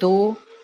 2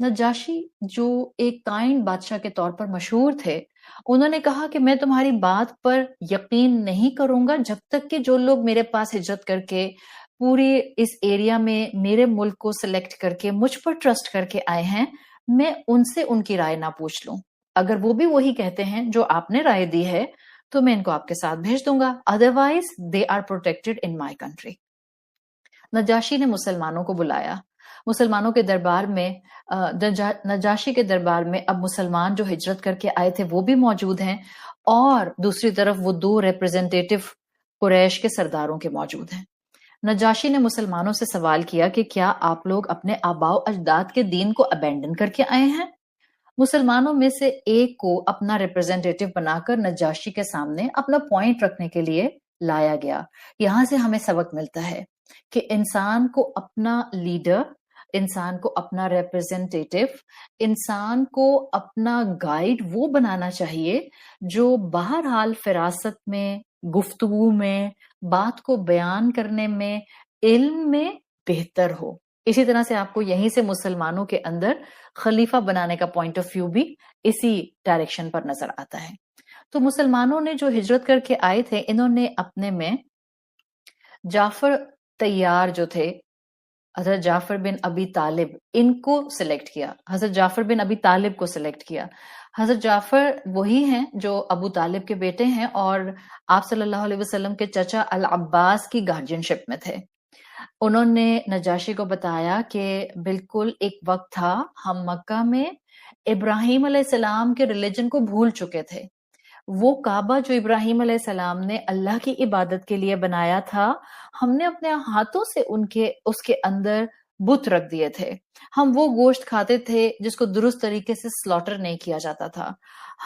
نجاشی جو ایک کائنڈ بادشاہ کے طور پر مشہور تھے، انہوں نے کہا کہ میں تمہاری بات پر یقین نہیں کروں گا جب تک کہ جو لوگ میرے پاس ہجرت کر کے پورے اس ایریا میں میرے ملک کو سلیکٹ کر کے مجھ پر ٹرسٹ کر کے آئے ہیں، میں ان سے ان کی رائے نہ پوچھ لوں. اگر وہ بھی وہی کہتے ہیں جو آپ نے رائے دی ہے تو میں ان کو آپ کے ساتھ بھیج دوں گا. Otherwise they are protected in my country. نجاشی نے مسلمانوں کو بلایا. مسلمانوں کے دربار میں نجاشی کے دربار میں اب مسلمان جو ہجرت کر کے آئے تھے وہ بھی موجود ہیں، اور دوسری طرف وہ 2 ریپرزینٹیٹو قریش کے سرداروں کے موجود ہیں. نجاشی نے مسلمانوں سے سوال کیا کہ کیا آپ لوگ اپنے آباء و اجداد کے دین کو ابینڈن کر کے آئے ہیں؟ مسلمانوں میں سے ایک کو اپنا ریپرزینٹیٹو بنا کر نجاشی کے سامنے اپنا پوائنٹ رکھنے کے لیے لایا گیا. یہاں سے ہمیں سبق ملتا ہے کہ انسان کو اپنا لیڈر، انسان کو اپنا ریپرزینٹیٹو، انسان کو اپنا گائیڈ وہ بنانا چاہیے جو بہرحال فراست میں، گفتگو میں، بات کو بیان کرنے میں، علم میں بہتر ہو. اسی طرح سے آپ کو یہیں سے مسلمانوں کے اندر خلیفہ بنانے کا پوائنٹ آف ویو بھی اسی ڈائریکشن پر نظر آتا ہے. تو مسلمانوں نے جو ہجرت کر کے آئے تھے، انہوں نے اپنے میں جعفر طیار جو تھے، حضرت جعفر بن ابی طالب، ان کو سلیکٹ کیا. حضرت جعفر بن ابی طالب کو سلیکٹ کیا. حضرت جعفر وہی ہیں جو ابو طالب کے بیٹے ہیں اور آپ صلی اللہ علیہ وسلم کے چچا العباس کی گارڈین شپ میں تھے. انہوں نے نجاشی کو بتایا کہ بالکل ایک وقت تھا ہم مکہ میں ابراہیم علیہ السلام کے ریلیجن کو بھول چکے تھے. وہ کعبہ جو ابراہیم علیہ السلام نے اللہ کی عبادت کے لیے بنایا تھا، ہم نے اپنے ہاتھوں سے اس کے اندر بت رکھ دیے تھے. ہم وہ گوشت کھاتے تھے جس کو درست طریقے سے سلاٹر نہیں کیا جاتا تھا.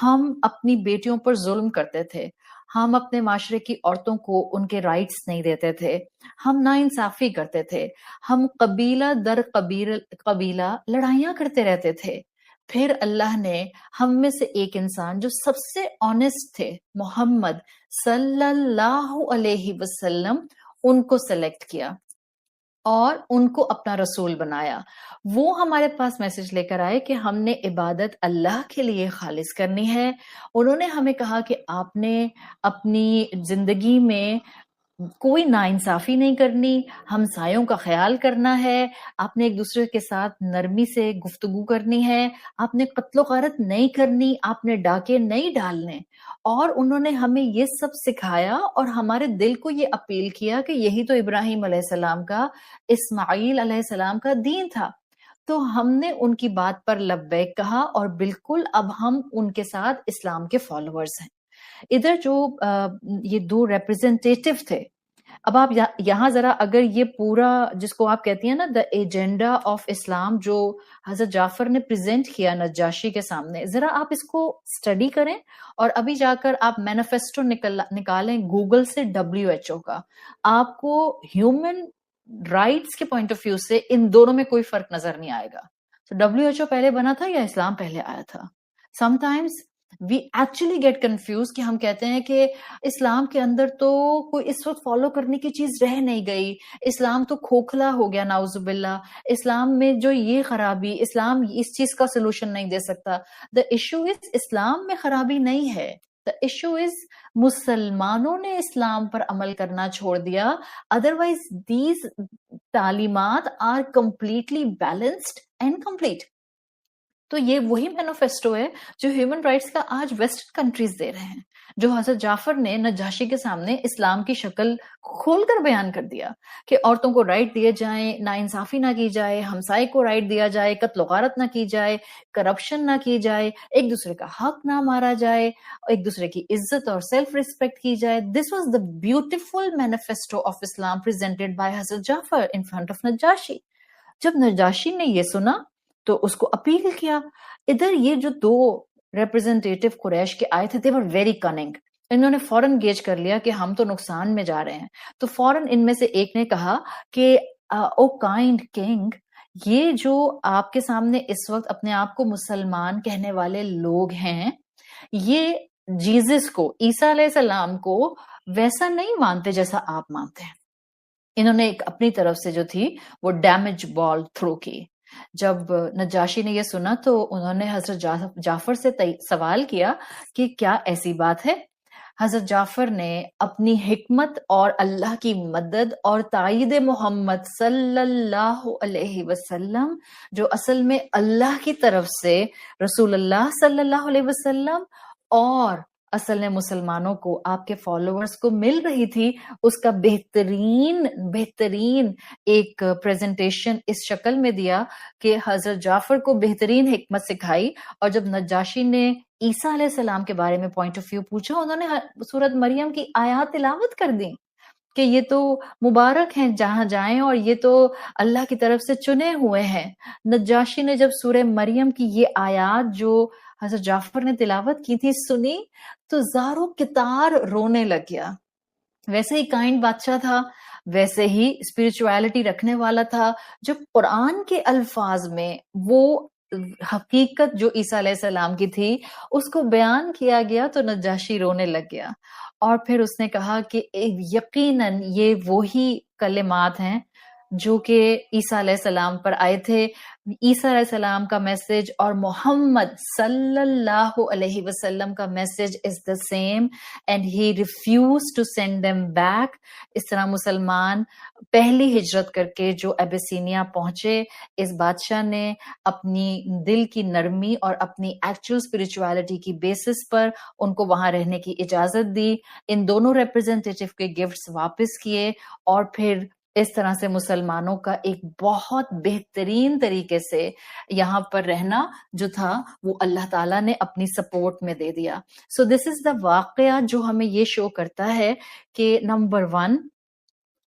ہم اپنی بیٹیوں پر ظلم کرتے تھے. ہم اپنے معاشرے کی عورتوں کو ان کے رائٹس نہیں دیتے تھے. ہم ناانصافی کرتے تھے. ہم قبیلہ در قبیلہ لڑائیاں کرتے رہتے تھے. پھر اللہ نے ہم میں سے ایک انسان جو سب سے آنےسٹ تھے، محمد صلی اللہ علیہ وسلم، ان کو سلیکٹ کیا اور ان کو اپنا رسول بنایا. وہ ہمارے پاس میسج لے کر آئے کہ ہم نے عبادت اللہ کے لیے خالص کرنی ہے. انہوں نے ہمیں کہا کہ آپ نے اپنی زندگی میں کوئی ناانصافی نہیں کرنی، ہمسایوں کا خیال کرنا ہے، آپ نے ایک دوسرے کے ساتھ نرمی سے گفتگو کرنی ہے، آپ نے قتل و غارت نہیں کرنی، آپ نے ڈاکے نہیں ڈالنے. اور انہوں نے ہمیں یہ سب سکھایا اور ہمارے دل کو یہ اپیل کیا کہ یہی تو ابراہیم علیہ السلام کا، اسماعیل علیہ السلام کا دین تھا. تو ہم نے ان کی بات پر لبیک کہا اور بالکل اب ہم ان کے ساتھ اسلام کے فالوورز ہیں. ادھر جو یہ 2 ریپرزینٹیٹو تھے، اب آپ یہاں ذرا اگر یہ پورا جس کو آپ کہتی ہیں نا دا ایجنڈا آف اسلام جو حضرت جعفر نے پریزنٹ کیا نجاشی کے سامنے، ذرا آپ اس کو اسٹڈی کریں اور ابھی جا کر آپ مینیفیسٹو نکالیں گوگل سے WHO کا. آپ کو ہیومن رائٹس کے پوائنٹ آف ویو سے ان دونوں میں کوئی فرق نظر نہیں آئے گا. تو WHO پہلے بنا تھا یا اسلام پہلے آیا تھا؟ Some times we actually get confused کہ ہم کہتے ہیں کہ اسلام کے اندر تو کوئی اس وقت فالو کرنے کی چیز رہ نہیں گئی، اسلام تو کھوکھلا ہو گیا نعوذ باللہ، اسلام میں جو یہ خرابی، اسلام اس چیز کا سلوشن نہیں دے سکتا. دا ایشو از اسلام میں خرابی نہیں ہے، دا ایشو از مسلمانوں نے اسلام پر عمل کرنا چھوڑ دیا. ادروائز دیز تعلیمات are completely balanced and complete. تو یہ وہی مینیفیسٹو ہے جو ہیومن رائٹس کا آج ویسٹرن کنٹریز دے رہے ہیں، جو حضرت جعفر نے نجاشی کے سامنے اسلام کی شکل کھول کر بیان کر دیا کہ عورتوں کو رائٹ دیے جائیں، ناانصافی نہ کی جائے، ہمسائے کو رائٹ دیا جائے، قتل و غارت نہ کی جائے، کرپشن نہ کی جائے، ایک دوسرے کا حق نہ مارا جائے، ایک دوسرے کی عزت اور سیلف ریسپیکٹ کی جائے. This was the beautiful manifesto of Islam presented by حضرت Jafar in front of Najashi. جب نجاشی نے یہ سنا تو اس کو اپیل کیا. ادھر یہ جو 2 ریپرزینٹیٹو قریش کے آئے تھے they were very cunning. انہوں نے فوراً گیج کر لیا کہ ہم تو نقصان میں جا رہے ہیں. تو فوراً ان میں سے ایک نے کہا کہ او کائنڈ کنگ، یہ جو آپ کے سامنے اس وقت اپنے آپ کو مسلمان کہنے والے لوگ ہیں، یہ جیزس کو، عیسیٰ علیہ السلام کو ویسا نہیں مانتے جیسا آپ مانتے ہیں. انہوں نے ایک اپنی طرف سے جو تھی وہ ڈیمیج بال تھرو کی جب نجاشی نے یہ سنا تو انہوں نے حضرت جعفر سے سوال کیا کہ کیا ایسی بات ہے؟ حضرت جعفر نے اپنی حکمت اور اللہ کی مدد اور تائید محمد صلی اللہ علیہ وسلم، جو اصل میں اللہ کی طرف سے رسول اللہ صلی اللہ علیہ وسلم اور اصل میں مسلمانوں کو، آپ کے فالوورز کو مل رہی تھی، اس کا بہترین ایک پریزنٹیشن اس شکل میں دیا کہ حضرت جعفر کو بہترین حکمت سکھائی. اور جب نجاشی نے عیسیٰ علیہ السلام کے بارے میں پوائنٹ آف ویو پوچھا، انہوں نے سورت مریم کی آیات تلاوت کر دی کہ یہ تو مبارک ہیں جہاں جائیں، اور یہ تو اللہ کی طرف سے چنے ہوئے ہیں. نجاشی نے جب سورہ مریم کی یہ آیات جو حضرت جعفر نے تلاوت کی تھی سنی تو زاروں کتار رونے لگ گیا. ویسے ہی کائنڈ بادشاہ تھا، ویسے ہی اسپرچویلٹی رکھنے والا تھا. جب قرآن کے الفاظ میں وہ حقیقت جو عیسیٰ علیہ السلام کی تھی اس کو بیان کیا گیا تو نجاشی رونے لگ گیا. اور پھر اس نے کہا کہ یقیناً یہ وہی کلمات ہیں جو کہ عیسیٰ علیہ السلام پر آئے تھے. عیسیٰ علیہ السلام کا میسج اور محمد صلی اللہ علیہ وسلم کا message is the same and he refuse to send them back. اس طرح مسلمان پہلی ہجرت کر کے جو ایبیسینیا پہنچے، اس بادشاہ نے اپنی دل کی نرمی اور اپنی ایکچوئل اسپرچویلٹی کی بیسس پر ان کو وہاں رہنے کی اجازت دی. ان دونوں ریپرزینٹیٹیو کے گفٹس واپس کیے، اور پھر اس طرح سے مسلمانوں کا ایک بہت بہترین طریقے سے یہاں پر رہنا جو تھا وہ اللہ تعالیٰ نے اپنی سپورٹ میں دے دیا. سو دس از دا واقعہ جو ہمیں یہ شو کرتا ہے کہ نمبر 1،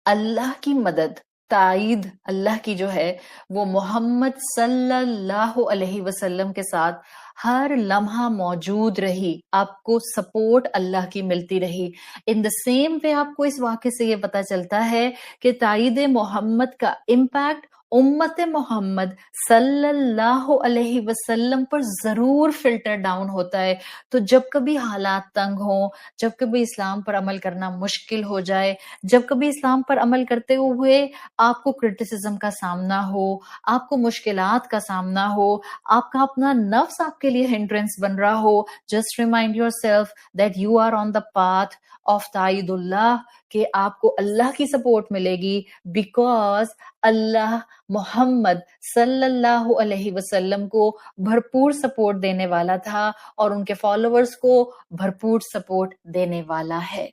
اللہ کی مدد، تائید اللہ کی جو ہے وہ محمد صلی اللہ علیہ وسلم کے ساتھ ہر لمحہ موجود رہی. آپ کو سپورٹ اللہ کی ملتی رہی. ان دا سیم وے آپ کو اس واقعے سے یہ پتا چلتا ہے کہ تائید محمد کا امپیکٹ امت محمد صلی اللہ علیہ وسلم پر ضرور فلٹر ڈاؤن ہوتا ہے. تو جب کبھی حالات تنگ ہوں، جب کبھی اسلام پر عمل کرنا مشکل ہو جائے، جب کبھی اسلام پر عمل کرتے ہوئے آپ کو کرٹیسزم کا سامنا ہو، آپ کو مشکلات کا سامنا ہو، آپ کا اپنا نفس آپ کے لیے ہنڈرنس بن رہا ہو، just remind yourself that you are on the path of تائید اللہ، کہ آپ کو اللہ کی سپورٹ ملے گی بیکاز اللہ محمد صلی اللہ علیہ وسلم کو بھرپور سپورٹ دینے والا تھا اور ان کے فالوورز کو بھرپور سپورٹ دینے والا ہے.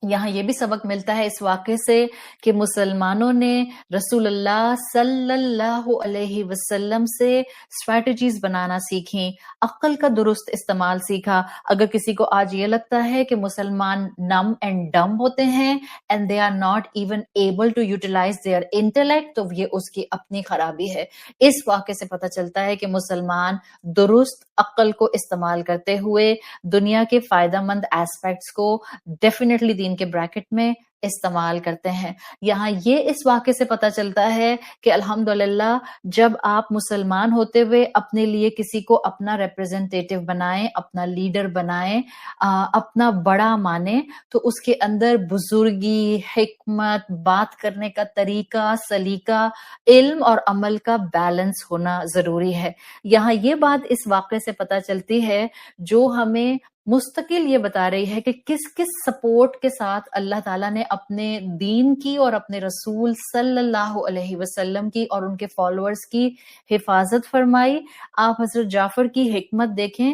یہاں یہ بھی سبق ملتا ہے اس واقعے سے کہ مسلمانوں نے رسول اللہ صلی اللہ علیہ وسلم سے اسٹریٹجیز بنانا سیکھیں، عقل کا درست استعمال سیکھا. اگر کسی کو آج یہ لگتا ہے کہ مسلمان نم اینڈ ڈم ہوتے ہیں and they are not even able to utilize their intellect, تو یہ اس کی اپنی خرابی ہے. اس واقعے سے پتہ چلتا ہے کہ مسلمان درست عقل کو استعمال کرتے ہوئے دنیا کے فائدہ مند ایسپیکٹس کو ڈیفینیٹلی دین کے بریکٹ میں استعمال کرتے ہیں. یہاں یہ اس واقعے سے پتہ چلتا ہے کہ الحمدللہ جب آپ مسلمان ہوتے ہوئے اپنے لیے کسی کو اپنا ریپرزینٹیٹیو بنائیں، اپنا لیڈر بنائیں، اپنا بڑا مانیں، تو اس کے اندر بزرگی، حکمت، بات کرنے کا طریقہ، سلیقہ، علم اور عمل کا بیلنس ہونا ضروری ہے. یہاں یہ بات اس واقعے سے پتہ چلتی ہے جو ہمیں مستقل یہ بتا رہی ہے کہ کس کس سپورٹ کے ساتھ اللہ تعالیٰ نے اپنے دین کی اور اپنے رسول صلی اللہ علیہ وسلم کی اور ان کے فالوورز کی حفاظت فرمائی. آپ حضرت جعفر کی حکمت دیکھیں،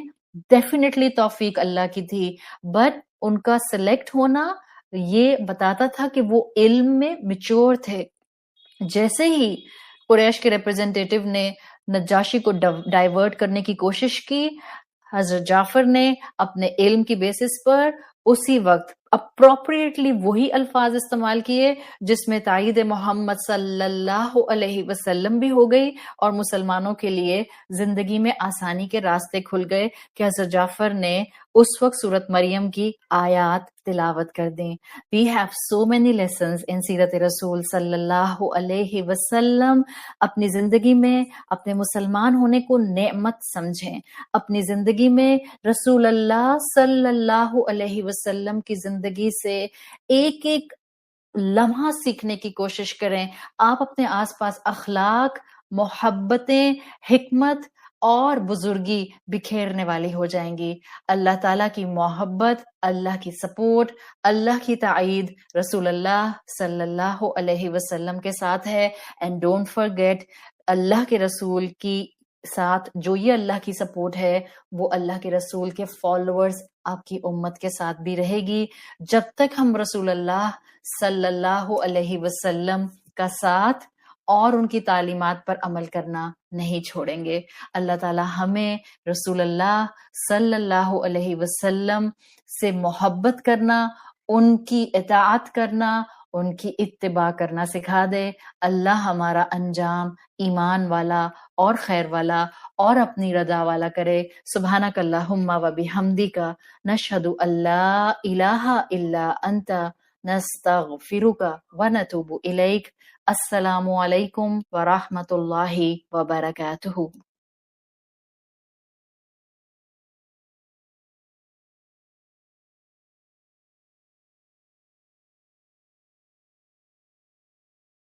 ڈیفینیٹلی توفیق اللہ کی تھی، بٹ ان کا سلیکٹ ہونا یہ بتاتا تھا کہ وہ علم میں میچور تھے. جیسے ہی قریش کے ریپرزینٹیٹیو نے نجاشی کو ڈائیورٹ کرنے کی کوشش کی، حضرت جعفر نے اپنے علم کی بیسس پر اسی وقت اپروپریٹلی وہی الفاظ استعمال کیے جس میں تائید محمد صلی اللہ علیہ وسلم بھی ہو گئی اور مسلمانوں کے لیے زندگی میں آسانی کے راستے کھل گئے کہ حضرت جعفر نے اس وقت سورت مریم کی آیات تلاوت کر دیں. We have so many lessons in سیرت رسول صلی اللہ علیہ وسلم. اپنی زندگی میں اپنے مسلمان ہونے کو نعمت سمجھیں، اپنی زندگی میں رسول اللہ صلی اللہ علیہ وسلم کی زندگی سے ایک ایک لمحہ سیکھنے کی کوشش کریں. آپ اپنے آس پاس اخلاق محبتیں، حکمت اور بزرگی بکھیرنے والی ہو جائیں گی۔ اللہ تعالیٰ کی محبت، اللہ کی سپورٹ، اللہ کی تائید رسول اللہ صلی اللہ علیہ وسلم کے ساتھ ہے۔ اینڈ ڈونٹ فرگیٹ، اللہ کے رسول کی ساتھ جو یہ اللہ کی سپورٹ ہے وہ اللہ کے رسول کے فالوورز آپ کی امت کے ساتھ بھی رہے گی، جب تک ہم رسول اللہ صلی اللہ علیہ وسلم کا ساتھ اور ان کی تعلیمات پر عمل کرنا نہیں چھوڑیں گے۔ اللہ تعالی ہمیں رسول اللہ صلی اللہ علیہ وسلم سے محبت کرنا، ان کی اطاعت کرنا، ان کی اتباع کرنا سکھا دے۔ اللہ ہمارا انجام ایمان والا اور خیر والا اور اپنی رضا والا کرے۔ سبحانک اللہم و بحمدک، نشہد ان لا الہ الا انت، نستغفرک و نتوب الیک۔ السلام علیکم ورحمۃ اللہ وبرکاتہ۔